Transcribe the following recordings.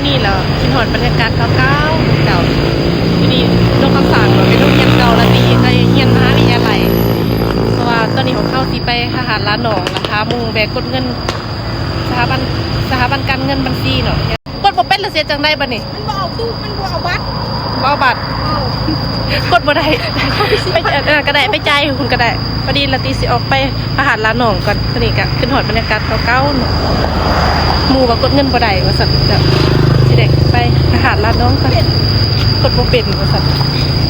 นี่แล้วคิดหอดบรรยากาศเก่าอยู่ดีโรงคำสั่งเป็นโรงเรียนเก่าละตีเคยเรียนมหาวิทยาลัยเพราะว่าตอนนี้ของเข้าตีไปทหารล้านหนองนะคะมุงแบกกดเงินสถาบันการเงินบัญชีเนาะกดบ่เป็นละเสียจังได้บ่นี่มันบ่เอาตู้มันบ่เอาบัตรบ่บัตรกดบ่ได้ไปก็ได้ไปจ่ายคุณก็ได้พอดีละตีสิออกไปทหารล้านหนองก่อนตอนนี้ก็ขึ้นหอดบรรยากาศเก่าเนาะหมู่ว่ากดเงินบ่ได้ว่าซั่นแบบสิเด็กไปทหารล้านน้องก็กดบ่เป็นว่าซั่น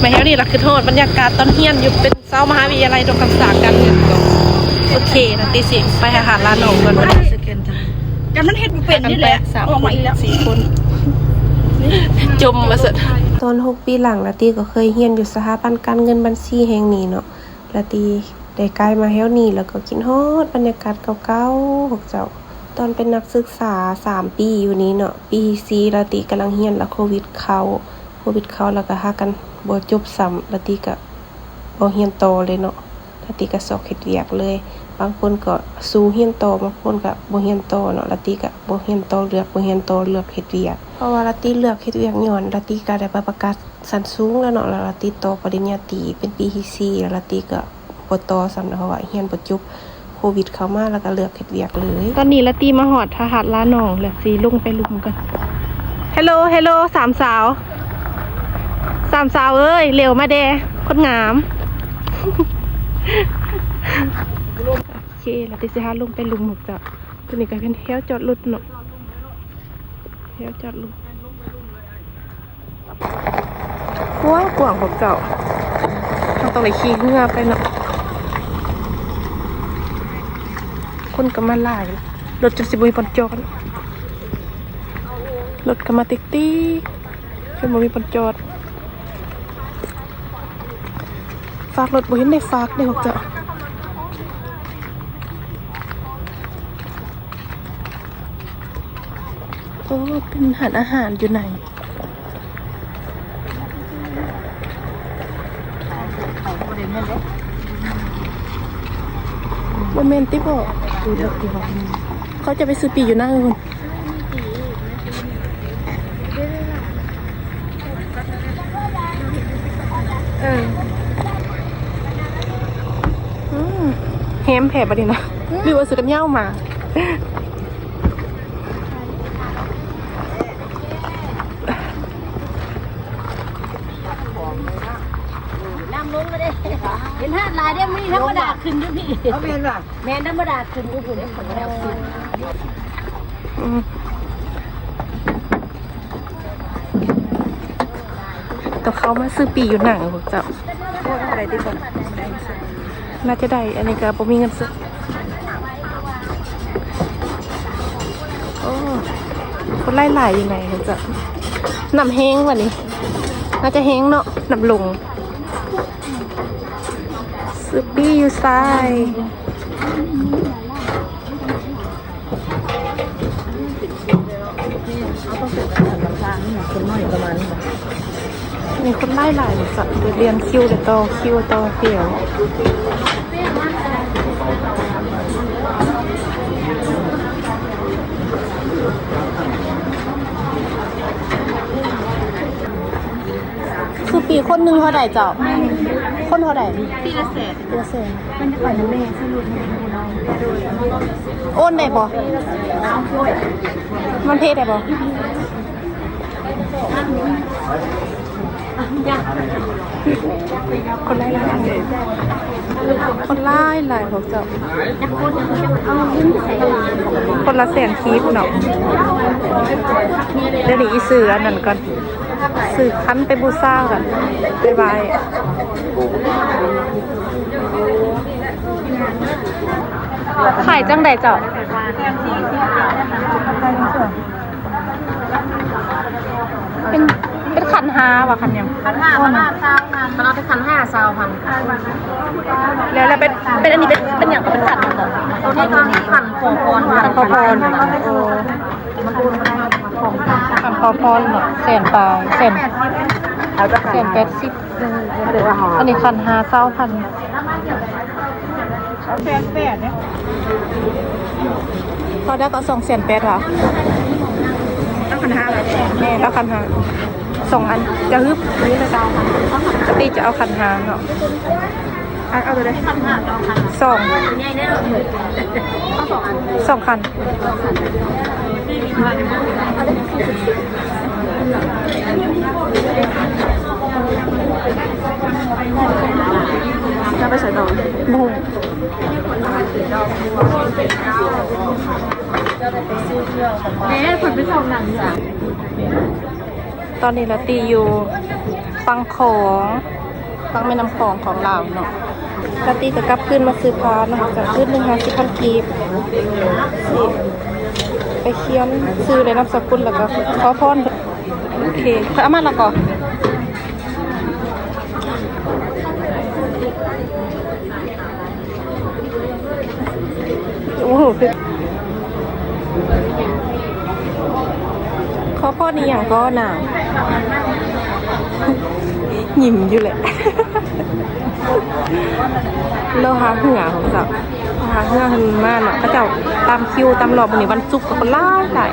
มาแฮวนี่ล่ะคือโทษบรรยากาศตอนเฮียนอยู่เป็นเช้ามหาวิทยาลัยดอกคำสากันเงินก็โอเคนะตีสิไปทหารล้านน้องก่อนบ่ได้สึกกันจ้ะกันมันเฮ็ดบ่เป็นนี่แหละ3คน4คนจมว่าซั่นตอน6 ปีหลังละตีก็เคยเฮียนอยู่สถาบันการเงินบัญชีแห่งนี้เนาะละตีได้กลายมาแฮวนี่แล้วก็คิดฮอดบรรยากาศเก่าๆพวกเจ้าตอนเป็นนักศึกษา3 ปีอยู่นี้เนาะปี4ละติกำลังเรียนแล้วโควิดเข้าแล้วก็หากันบ่จบซ้ำละติก็บ่เรียนต่อเลยเนาะละติก็สอบเฮ็ดเวียกเลยบางคนก็สู้เรียนต่อบางคนก็บ่เรียนต่อเนาะละติก็บ่เรียนต่อเลือกเฮ็ดเวียกเพราะว่าละติเลือกเฮ็ดเวียกย้อนละติก็ได้ประกาศชั้นสูงแล้วเนาะแล้วละติต่อปริญญาตรีเป็นปีที่4แล้วละติก็บ่ต่อซ้ำเพราะว่าเรียนบ่จบโควิดเข้ามาแล้วก็เลือกเฮ็ดเวียกเลยตอนนี้ละตีมาหอดทหารล้านหนองเหลือสีลงไปลุมกันฮัลโหลสามสาวเอ้ยเร็วมาเด้คนงามโอเคละตีสิหาลงไปลุมหมดจ้ะตัวนี้ก็เป็นเที่ยวจอดรถเนาะเที่ยวจอดรถกว้างของเจ้าต้องไปขี่เงือไปเนาะคนก็มาหลายรถจนสิบุยปนจอดรถก็มาติ๊กจนบุยปนจอดฝากรถบุยได้ฝากได้หกเจ้าโอ้เป็นอาหารอยู่ไหนโมเมนต์ที่บอกดูเด็กที่บอกเขาจะไปซื้อปีอยู่หน้าคุณแฮมแผ่ประเด็นนะหรือว่าซื้อกันเย่ามาน้ำลงก็ได้เห็นหาดลายได้มีธรรมดาขึ้นอยู่พี่เอาแม่นว่ะแม่นธรรมดาขึ้นอยู่พี่ได้ผลแล้วขึ้นแต่เขามาซื้อปีอยู่หนังพวกเจ้าอะไรที่ก่อนน่าจะได้อันนี้ก็ผมมีเงินซื้อโอ้คนไล่หลายยังไงพวกเจ้านำแห้งวันนี้น่าจะแห้งเนาะนำลงซื้อปีอยู่ซ้ายมีคนไล่หลายสัตว์เรียนคิวเดี๋ยวต่อเที่ยวคือปีคนหนึ่งเท่าไหร่เจ้าคนเท่าไหร่ปีละแสนมันจะปล่อยน้ำแม่สรุปโอนได้ปะมันเพศได้ปะคนไล่พวกเจ้าคนละแสนคลิปเนาะเดี๋ยวนี้อีสื่ออันนั้นก่อนสื่อคั้นไปบูซ่ากันบายขายจังใดเจ้าเป็นขัน5ว่ะขันยังขันห้าพันเราเป็นขัน5 ซาวพันแล้วเป็นอันนี้เป็นอย่างเป็นขันตัวนี้ก็ขันขอพรขันขอพรขันขอพรเนาะแสนปลายแสน80อันนี้ขัน5 9,000เนี่ยพอได้ก็280,000ค่ะตั้งขัน5แล้ว เอาคันหา2 อันจะฮึบนี่เลยปกติจะเอาคันหาเนาะเอาไปเลย2 ง่ายแน่เลยเอา2 อัน2 คันจะไปใส่ดอกบุ้งเนี่ยผลไปส่งหนังจ้ะตอนนี้เราตีอยู่ฟังของฟังแม่น้ำของของเราเนาะเราตีจะกลับขึ้นมาซื้อพาเนาะจากขึ้น150,000 กีบไปเขียนซื้อเลยนามสกุลแล้วก็ขอพรโอเคเอามาแล้วก่อนโอ้โหเขาพ่อนี่อย่างก็หนาวหยิ่มอยู่แหละเราหาเหงื่อของเราหาเหงื่อหันมากเนาะก็จะตามคิวตามหลอบวันนี้วันศุกร์ก็คนไล่หลาย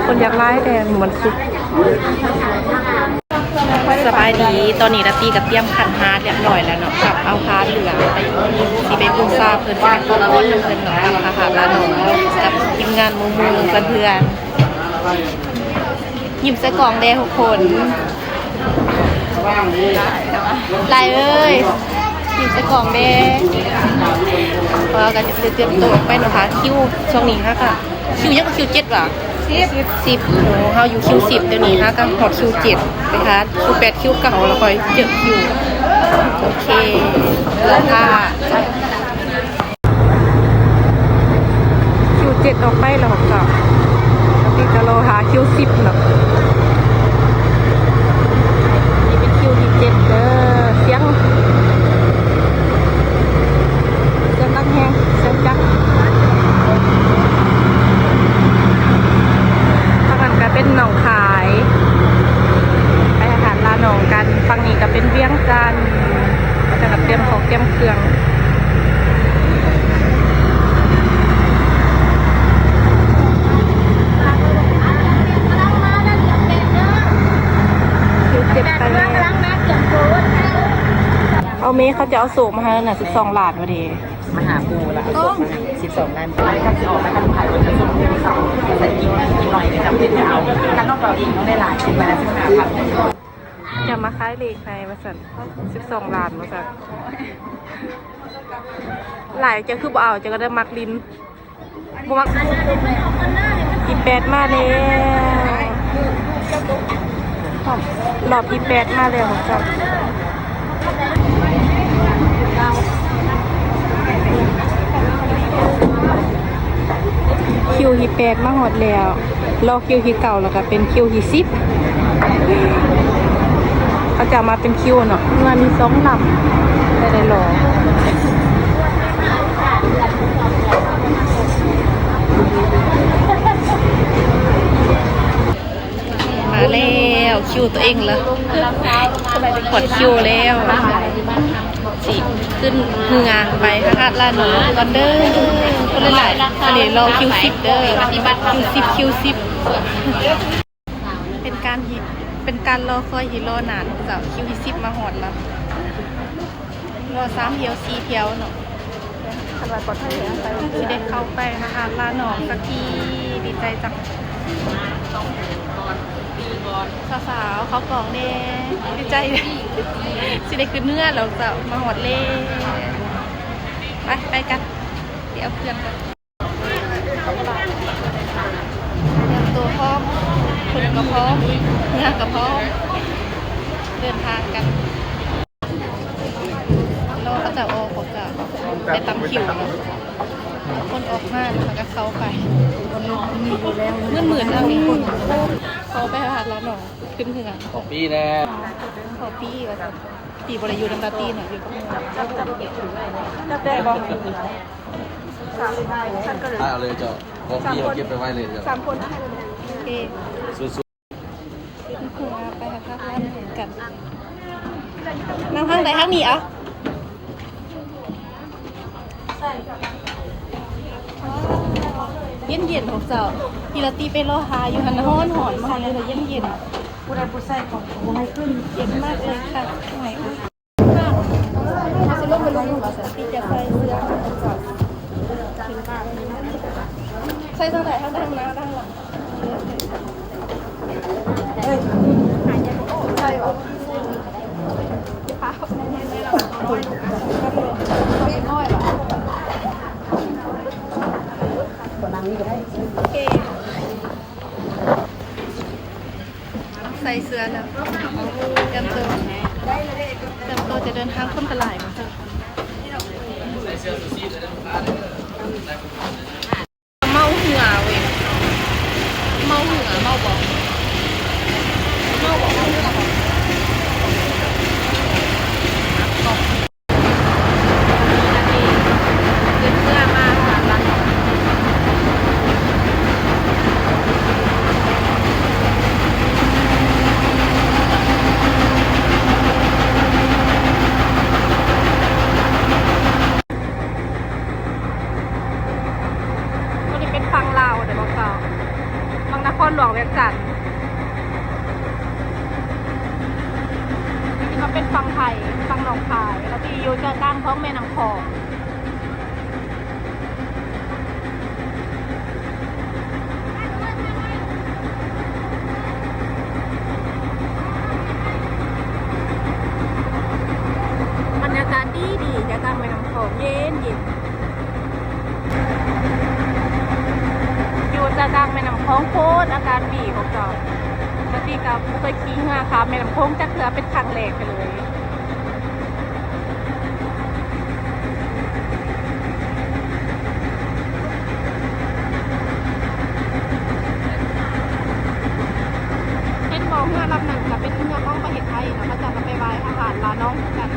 คนอยากไล่แต่วันศุกร์สบายดีตอนนี้ดาตีกับเตรียมขันฮาร์ดเรียบร้อยแล้วเนาะกับเอาฮาร์ดเหลือไปสีไปบุญซาเพิ่นไปขอพ้นเพิ่นเนาะกับอาหารร้านน้องกับทีมงานมูเพื่อนๆยิ้มใส่กล่องแดงทุกคนลายเอ้ยยิ้มใส่กล่องแดงพอกันจะเตรียมตัวไปเนาะค่ะคิวช่วงนี้ค่ะคิวยังคิว7ว่ะ10โอ้เฮาอยู่คิว10เดี๋ยวนี้ค่ะก็หอดคิว7ไปค่ะคิว8คิว9แล้วค่อยเจอคิวโอเคแล้วค่ะคิว7ออกไปแล้วค่ะพี่จะรอหาคิว10เนาะนี่เป็นคิวที่7เด้อเสียงดังแฮงเสียงจักก็เป็นหนองขายไปอาหารลาหนองกันฝั่งนี้ก็เป็นเวียงจันทร์ก็จะกับเตรียมของเตรียมเครื่องคิวเจ็บไปแล้วเอาเมฆเขาจะเอาสูบมาให้น่ะ12 ล้านมาดีมหาปูละ12 ล้านถ้าจะออกมาทำขายวันจะส่งที่2ใส่กินหน่อยจะจำเป็นจะเอาถ้านอกเราเองต้องได้หลายชิ้นไปละ15,000จะมาขายเลขในมาสั่น12 ล้านมาสั่นหลายจะคือบ่เอาจะก็ได้มักลิ้นบ่มักอี8มาแล้วรอบอี8มาแล้วของจันคิวที่8มาหมดแล้วรอคิวที่9แล้วก็เป็นคิวที่10เขาจะมาเป็นคิวเนาะมันมี2 ลำได้รอมาแล้วคิวตัวเองแล้วกดคิวแล้วสิขึ้นเฮือไปค่ะลาหนูก่อนเด้อคนหลายๆอันนี้รอคิว10เด้อคิว10เป็นการรอคอยที่รอนานจากคิวที่10มาหอดแล้วรอ3 เที่ยว4 เที่ยวเนาะสบายปลอดภัยเลยไปสิได้เข้าไปนะคะลาหนองสักทีดีใจจังสาวๆเขากล่องเด้ดีใจสิได้ขึ้นเนื้อเราจะมาหอดเล่ไปกันเดี๋ยวเพื่อนกันเตรียมตัวพร้อมคนก็พร้อมเนื้อก็พร้อมเดินทางกันเราก็จะผมจะไปตำคิวเนาะคนออกมาแล้วก็เข้าไปมื่นแล้วมีคนเขาไปหาร้านหนอขึ้นเหนือขอปี้แน่ขอปี้ว่าจะตีบริยูน้ำตาตีหน่อยอยู่จับได้บ่เอาเลยเจ้าขอปี้เอาเก็บไปไว้เลยเจ้า3 คนโอเคสู้ไปหาข้าวร้านกันนั่งข้างไหนข้างนี้อ่ะเย็นของเจ้า กีฬาตีไปรอหาอยู่หันห้อนหอนมาเลยเย็นเย็น ผู้ใดผู้ใส่ของผู้ให้ขึ้น เย็นมากเลยค่ะไหนคะถ้าจะลงไปลงหัวสตีจะใส่เสื้อก่อนใส่ตั้งแต่ข้างหน้าด้านหลังใช่ป่ะขาไม่น้อยป่ะ ตัวนางนี่ก็ได้ โอเคใส่เสื้อแล้วเตรียมตัวจะเดินทางคนตลาดมาเมาเหื่อเว้ยเมาเหื่อเมาบอกเมาบอกเหื่อบอกเดินเสื้อมาค่ะร้านฟังลาวเดี๋ยวบอกเราฟังนครหลวงเวียงจันทร์นี่ก็เป็นฟังไทยฟังหนองคายแล้วที่อยู่จะตั้งท้องแม่น้ำคองบรรยากาศดีจะตั้งแม่น้ำคองเย็นจะดังแม่น้ำโขงโคตรอาการดีของเราปกติกับเคยขี่เงาค่ะแม่น้ำโขงจะเกลือเป็นครั้งแรกไปเลยเป็นมองเงาลำหนังกับเป็นเงาต้องประเทศไทยนะมาจากไปไหว้ทหารลาน้องกัน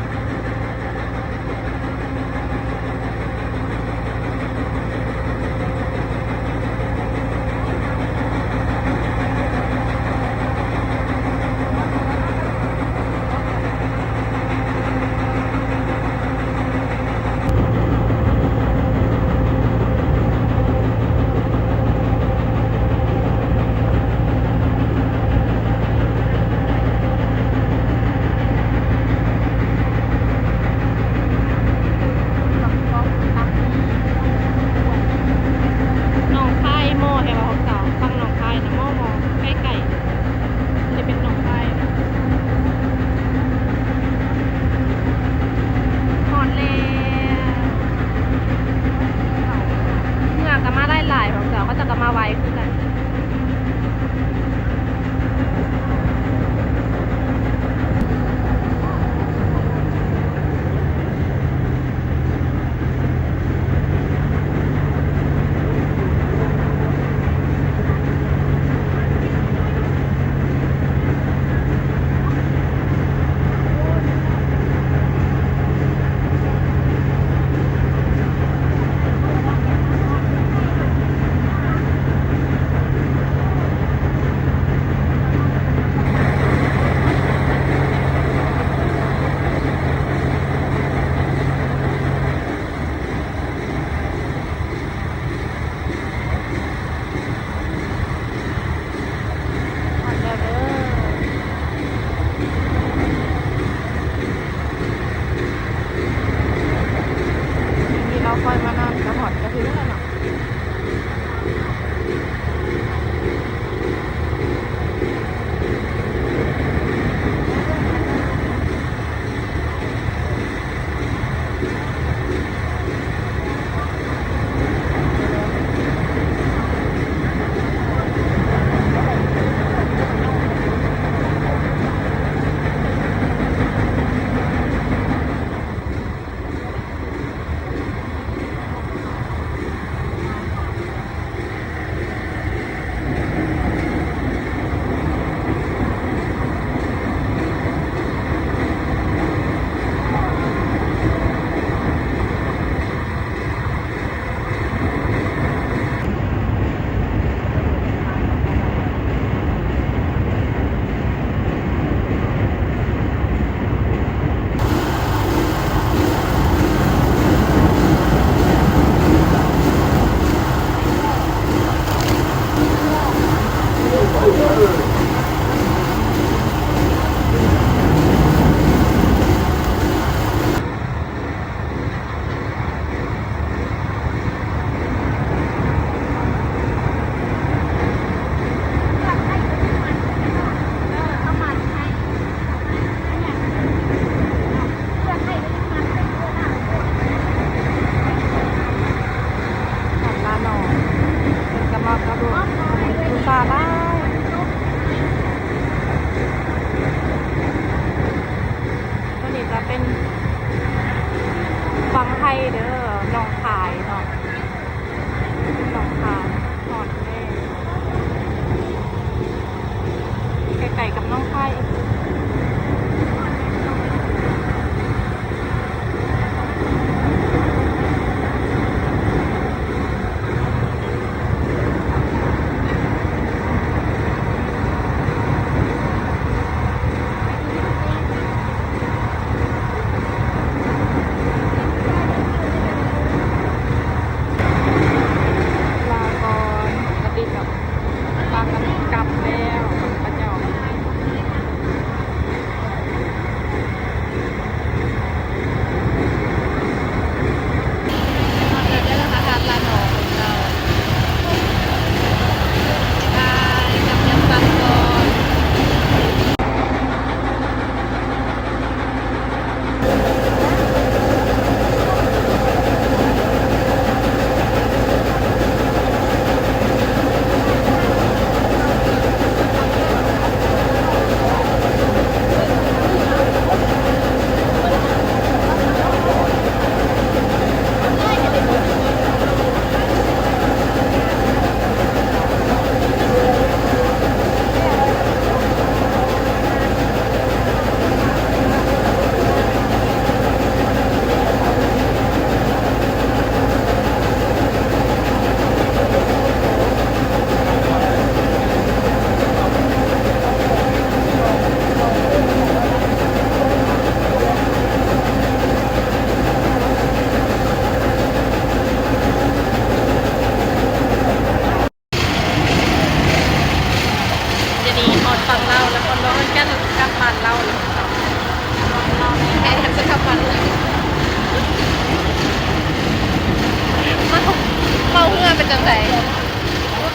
มาเหือเป็นจังได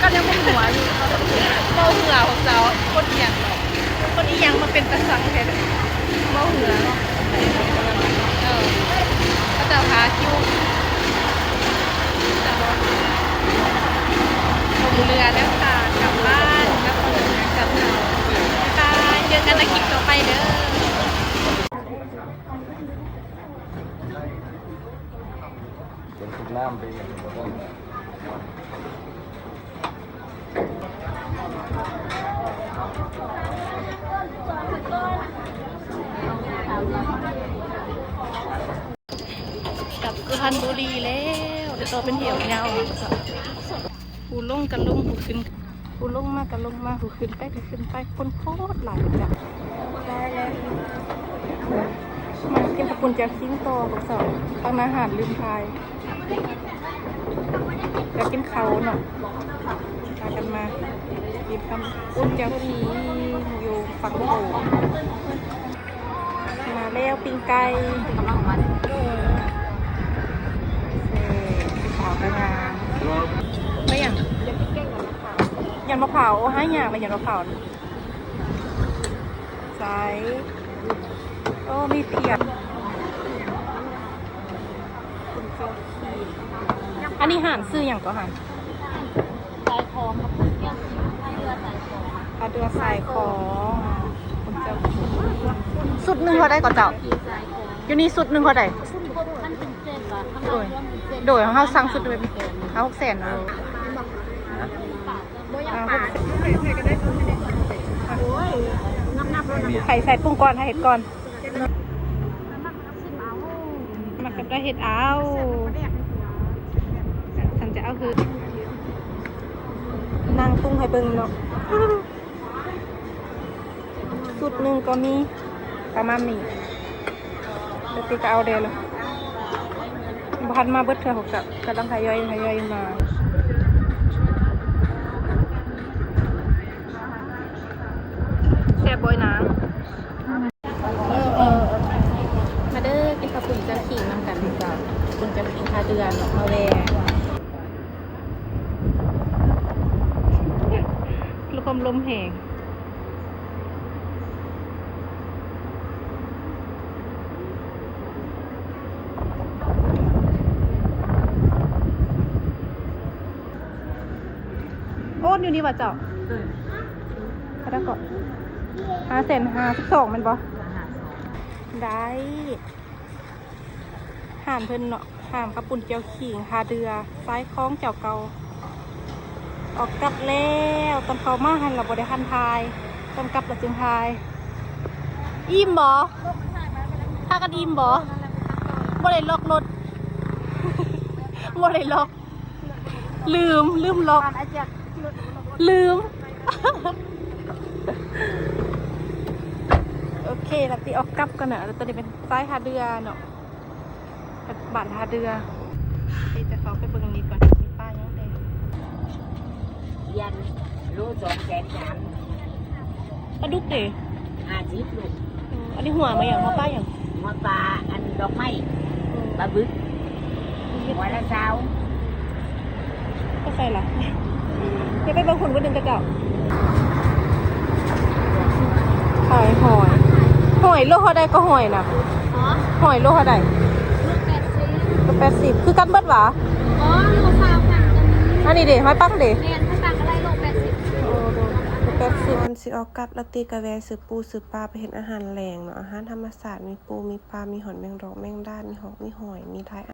ก็ยังไม่หัวอยู่เมาเหือของเจ้าคนอีหยังคนอีหยังมาเป็นตะสังแท้เมาเหือพระเจ้าพาคิวลงเรือแล้วค่ะกลับบ้านแล้วก็เดินทางกลับเราบ๊ายบายเจอกันในคลิปต่อไปเด้อ เป็นทุกน้ำไปอย่างนี้ก็ได้ กลับสุพรรณบุรีแล้วเดี๋ยวต่อเป็นเหี่ยวยาวผู้ลงกันลงผู้ขึ้นผู้ลงมากกันลงมาผู้ขึ้นไปผู้ขึ้นไปคนโคตรหลายจ้ะได้แล้วมากินขับปุ่นจากชิ้นโตกับสองตั้งอาหารลืมทายอยากกินเขาเนาะพากันมากินคำอุ่นจากผีอยู่ฝั่งโขงมาแล้วปิ้งไก่ขาวกระงามไม่อย่างยันมะพร้าวให้อย่างไปยันมะพร้าวใส่โอ้มีเพียบอันนี้ห่านซื้ออย่างก็ห่าน สายของกับเพื่อนเรือสายของ พาเดือใส่ของคุณเจ้าสุดหนึ่งเขาได้ก่อนเจ้า สายของ อยู่นี่สุดหนึ่งเขาได้ มันเป็นเส้นป่ะข้างล่างร่วมเป็นเส้น โดยของเขาสั่งสุดเลยเขา600,000เลยไข่ใส่ปรุงก่อนให้เห็ดก่อนมันก็ได้เห็ดเอาฉันจะเอาคือนางปรุงให้เบิ่งเนาะสุดหนึ่งก็มีประมาณนี้จะตีก็เอาเดเลยพันมาเบิดเธอ6กับกำลังทยอยมาแซ่บบอยนางมาเด้อกินข้าวปุ่นจะขิงน้ำกันดีกว่าปุ่นจะขิงคาเดือนมาแวลมแห้งโอ้อยู่นี่ว่ะเจ้าเขาได้ก่อน552มันบ่ได้ห่านเพิ่นเนาะห่านข้าวปุ่นเจียวขิงคาเดือซ้ายคล้องเจ้าเกาออกกลับแล้วตอนเขามาหันเราบ่ได้หันทายตอนกลับเราจึงทายอิ่มบ่พากันอิ่มบ่บ่ได้ล็อกรถ บ่ได้ล็อกลืมล็อกลืม โอเคแล้วตีออกกลับกันเนอะแล้วตอนนี้เป็นซ้ายหาเดือเนาะบ้านหาเดือที่จะเขาไปเบิ่งนี้ก่อนมีป้ายังเด็ก ยันรู้200,000 ปลาดุกเด็ก 50ลูก อันนี้หัวมาอย่างหัวป้าอย่าง หัวปลาอันดอกไม้ปลาบึกหัวละเช้า ก็ใส่ละเดี๋ยวไปเบิ่งหุ่นวันหนึ่งกระเจ้าขายหอยโลเท่าใดก็หอยนะ อ๋อ หอยโลเท่าใด ลูก80 ก็80คือกันเบิดหวะ อ๋อลูกสาวค่ะ อันนี้เด็กหอยปังเด็ก เรียนภาษาอะไรลูก80 ก่อนสิออกกลับละตีกะแวซื้อปูซื้อปลาไปเห็นอาหารแหล่งเนาะอาหารธรรมศาสตร์มีปูมีปลามีหอยแมงดอกแมงด้ามีหอกมีหอยมีทาย